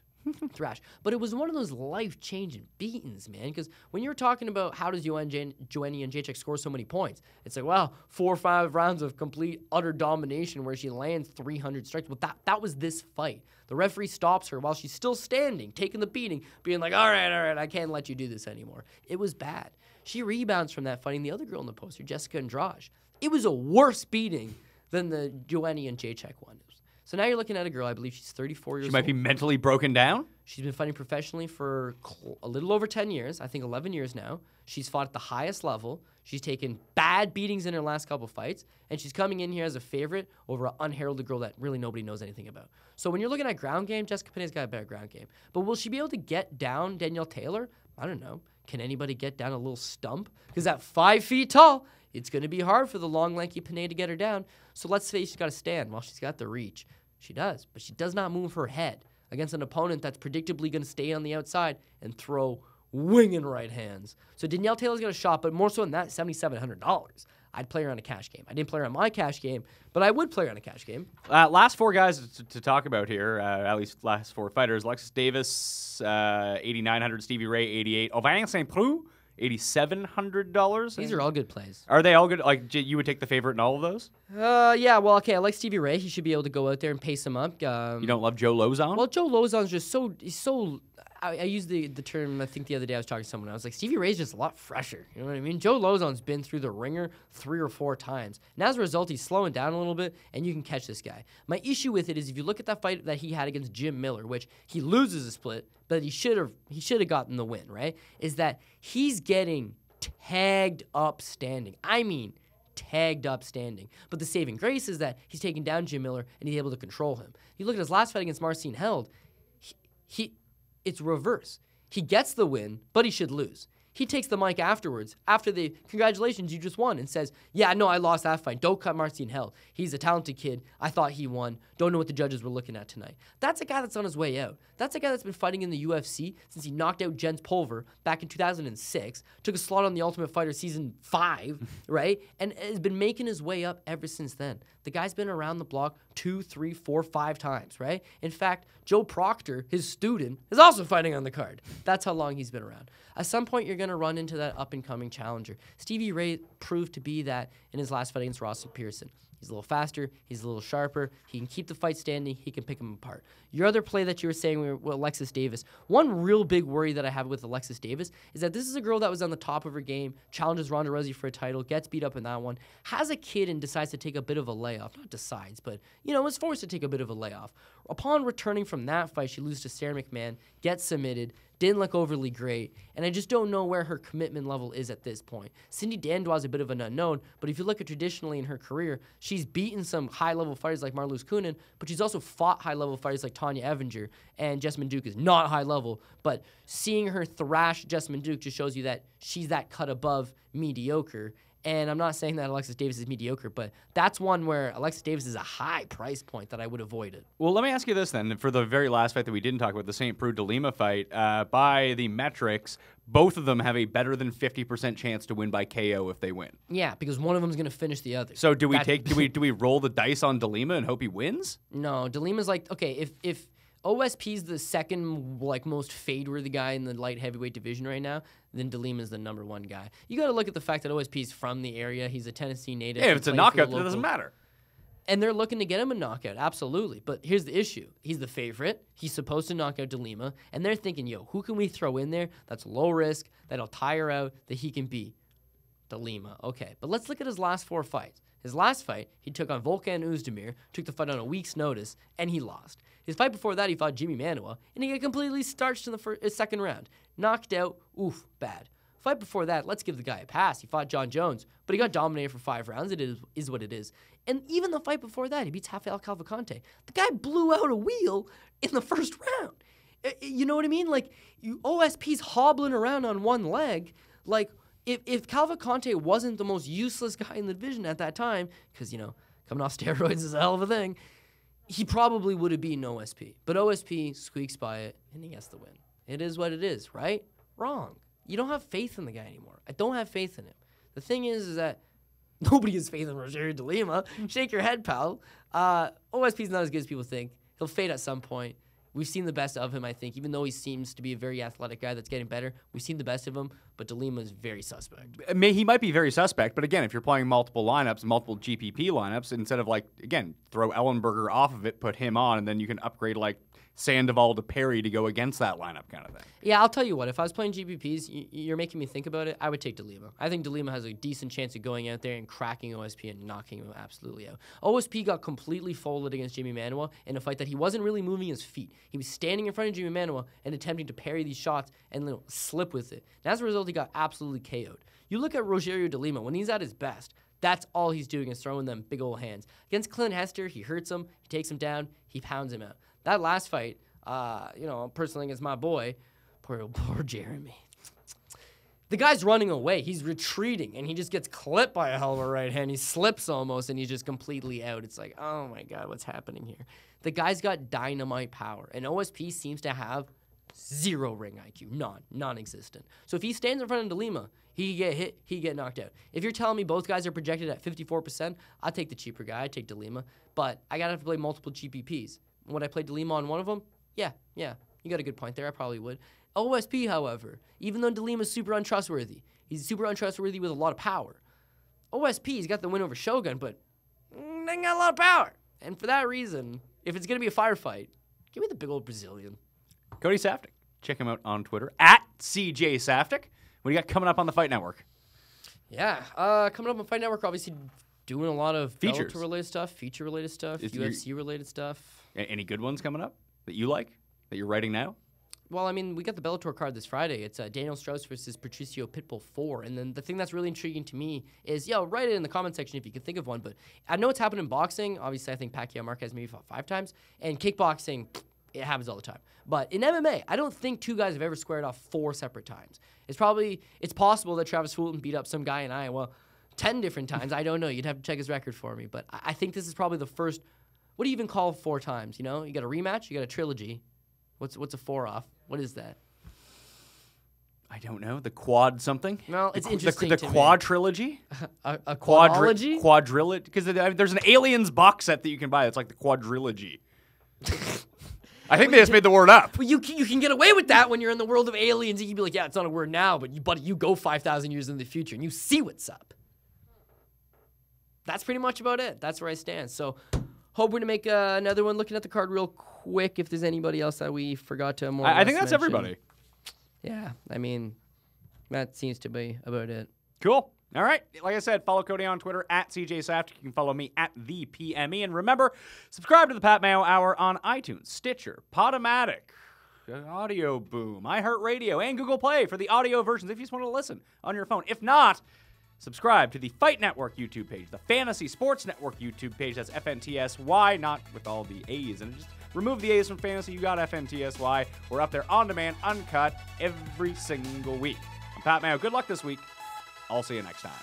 Thrash. But it was one of those life-changing beatings, man, because when you're talking about how does Joanna Jacek score so many points, it's like, wow, 4 or 5 rounds of complete, utter domination where she lands 300 strikes. Well, that was this fight. The referee stops her while she's still standing, taking the beating, being like, all right, I can't let you do this anymore. It was bad. She rebounds from that, fighting the other girl in the poster, Jessica Andrade. It was a worse beating than the Joanna Jacek one. So now you're looking at a girl, I believe she's 34 years old. She might be mentally broken down? She's been fighting professionally for a little over 10 years, I think 11 years now. She's fought at the highest level. She's taken bad beatings in her last couple fights, and she's coming in here as a favorite over an unheralded girl that really nobody knows anything about. So when you're looking at ground game, Jessica Penne's got a better ground game. But will she be able to get down Danielle Taylor? I don't know. Can anybody get down a little stump? Because at 5 feet tall, it's going to be hard for the long, lanky Penne to get her down. So let's say she's got to stand. Well, she's got the reach. She does, but she does not move her head against an opponent that's predictably going to stay on the outside and throw winging right hands. So Danielle Taylor's got a shot, but more so than that, $7,700. I'd play her on a cash game. I didn't play her on my cash game, but I would play her on a cash game. Last 4 guys to talk about here, at least last 4 fighters. Alexis Davis, 8,900. Stevie Ray, 88. Aubin St. Preux, $8,700. These are all good plays. Are they all good? Like, you would take the favorite in all of those? Yeah, well, okay, I like Stevie Ray. He should be able to go out there and pace him up. You don't love Joe Lozon? Well, Joe Lozon's just so I used the term, I think the other day I was talking to someone, I was like, Stevie Ray's just a lot fresher. You know what I mean? Joe Lozon's been through the ringer 3 or 4 times. And as a result, he's slowing down a little bit, and you can catch this guy. My issue with it is if you look at that fight that he had against Jim Miller, which he loses a split, but he should have gotten the win, right? Is that he's getting tagged up standing. I mean, tagged up standing. But the saving grace is that he's taking down Jim Miller, and he's able to control him. You look at his last fight against Marcin Held, it's reverse. He gets the win, but he should lose. He takes the mic afterwards, after the congratulations, you just won, and says, yeah, no, I lost that fight. Don't cut Marcin Held. He's a talented kid. I thought he won. Don't know what the judges were looking at tonight. That's a guy that's on his way out. That's a guy that's been fighting in the UFC since he knocked out Jens Pulver back in 2006, took a slot on the Ultimate Fighter Season 5, right? And has been making his way up ever since then. The guy's been around the block 2, 3, 4, 5 times, right? In fact, Joe Proctor, his student, is also fighting on the card. That's how long he's been around. At some point, you're going to run into that up-and-coming challenger. Stevie Ray proved to be that in his last fight against Ross Pearson. He's a little faster. He's a little sharper. He can keep the fight standing. He can pick them apart. Your other play that you were saying with Alexis Davis, one real big worry that I have with Alexis Davis is that this is a girl that was on the top of her game, challenges Ronda Rousey for a title, gets beat up in that one, has a kid and decides to take a bit of a layoff. Not decides, but, was forced to take a bit of a layoff. Upon returning from that fight, she loses to Sarah McMahon, gets submitted, didn't look overly great, and I just don't know where her commitment level is at this point. Cindy Dandois is a bit of an unknown, but if you look at traditionally in her career, she's beaten some high-level fighters like Marloes Kunin, but she's also fought high-level fighters like Tanya Evinger, and Jessamine Duke is not high-level, but seeing her thrash Jessamine Duke just shows you that she's that cut above mediocre. And I'm not saying that Alexis Davis is mediocre, but that's one where Alexis Davis is a high price point that I would avoid it. Well, let me ask you this then. For the very last fight that we didn't talk about, the St. Preux de Lima fight, by the metrics, both of them have a better than 50% chance to win by KO if they win. Yeah, because one of them is going to finish the other. So do we roll the dice on de Lima and hope he wins? No, de Lima's like, okay, if OSP's the second most fade-worthy guy in the light heavyweight division right now, then de Lima's the number 1 guy. You got to look at the fact that OSP's from the area. He's a Tennessee native. Yeah, if it's a knockout, that doesn't matter. And they're looking to get him a knockout, absolutely. But here's the issue. He's the favorite. He's supposed to knock out de Lima. And they're thinking, who can we throw in there that's low risk, that'll tire out, that he can beat? De Lima. Okay, but let's look at his last 4 fights. His last fight, he took on Volkan Oezdemir, took the fight on a week's notice, and he lost. His fight before that, he fought Jimmy Manuwa, and he got completely starched in the second round. Knocked out, bad. Fight before that, let's give the guy a pass. He fought John Jones, but he got dominated for 5 rounds. It is what it is. And even the fight before that, he beats Rafael Cavalcante. The guy blew out a wheel in the first round. You know what I mean? OSP's hobbling around on one leg. If Cavalcante wasn't the most useless guy in the division at that time, because, coming off steroids is a hell of a thing, he probably would have beaten OSP. But OSP squeaks by it, and he gets the win. It is what it is, right? Wrong. You don't have faith in the guy anymore. I don't have faith in him. The thing is that nobody has faith in Rogerio de Lima. Shake your head, pal. OSP's not as good as people think. He'll fade at some point. We've seen the best of him, I think. Even though he seems to be a very athletic guy that's getting better, we've seen the best of him, but de Lima is very suspect. He might be very suspect, but again, if you're playing multiple lineups, multiple GPP lineups, instead of throw Ellenberger off of it, put him on, and then you can upgrade Sandoval to Perry to go against that lineup kind of thing. Yeah, I'll tell you what. If I was playing GPPs, you're making me think about it, I would take de Lima. I think de Lima has a decent chance of going out there and cracking OSP and knocking him absolutely out. OSP got completely folded against Jimmy Manuwa in a fight that he wasn't really moving his feet. He was standing in front of Jimmy Manuwa and attempting to parry these shots and slip with it. And as a result, he got absolutely KO'd. You look at Rogerio de Lima, when he's at his best, that's all he's doing is throwing them big old hands. Against Clint Hester, he hurts him, he takes him down, he pounds him out. That last fight, personally against my boy, poor Jeremy. The guy's running away. He's retreating, and he just gets clipped by a hell of a right hand. He slips almost, and he's just completely out. It's like, oh, my God, what's happening here? The guy's got dynamite power, and OSP seems to have 0 ring IQ, non-existent. So if he stands in front of de Lima, he can get hit, he can get knocked out. If you're telling me both guys are projected at 54%, I'll take the cheaper guy. I'd take de Lima, but I got to have to play multiple GPPs. Would I play de Lima on one of them? Yeah, you got a good point there. I probably would. OSP, however, even though de Lima's super untrustworthy, he's super untrustworthy with a lot of power. OSP, he's got the win over Shogun, but they got a lot of power. And for that reason, if it's going to be a firefight, give me the big old Brazilian. Cody Saftic. Check him out on Twitter, at CJ Saftic. What do you got coming up on the Fight Network? Yeah, coming up on Fight Network, obviously doing a lot of Features. Bellator-related stuff, feature-related stuff, UFC-related stuff. Any good ones coming up that you like, that you're writing now? Well, I mean, we got the Bellator card this Friday. It's Daniel Strauss versus Patricio Pitbull 4. And then the thing that's really intriguing to me is, write it in the comment section if you can think of one. But I know it's happened in boxing. Obviously, I think Pacquiao Marquez maybe fought 5 times. And kickboxing, it happens all the time. But in MMA, I don't think 2 guys have ever squared off 4 separate times. It's possible that Travis Fulton beat up some guy in Iowa 10 different times. I don't know. You'd have to check his record for me. But I think this is probably the first. What do you even call 4 times? You know, you got a rematch, you got a trilogy. What's a 4 off? What is that? I don't know. The quad something? Well, it's interesting. The quad trilogy? a quadrilogy? Quadrilogy? Because there's an Aliens box set that you can buy. It's like the quadrilogy. I think they just made the word up. Well, you can get away with that when you're in the world of aliens. You can be like, yeah, it's not a word now, but you go 5,000 years in the future and you see what's up. That's pretty much about it. That's where I stand. So, hope we're going to make another one. Looking at the card real quick, if there's anybody else that we forgot to more or I less think that's mention. everybody. Yeah, I mean, that seems to be about it. Cool. All right. Like I said, follow Cody on Twitter, at CJ Saftic. You can follow me at the PME. And remember, subscribe to the Pat Mayo Hour on iTunes, Stitcher, Podomatic, Audio Boom, iHeartRadio, and Google Play for the audio versions if you just want to listen on your phone. If not, subscribe to the Fight Network YouTube page, the Fantasy Sports Network YouTube page. That's FNTSY, not with all the A's. And just remove the A's from fantasy. You got FNTSY. We're up there on demand, uncut, every single week. I'm Pat Mayo. Good luck this week. I'll see you next time.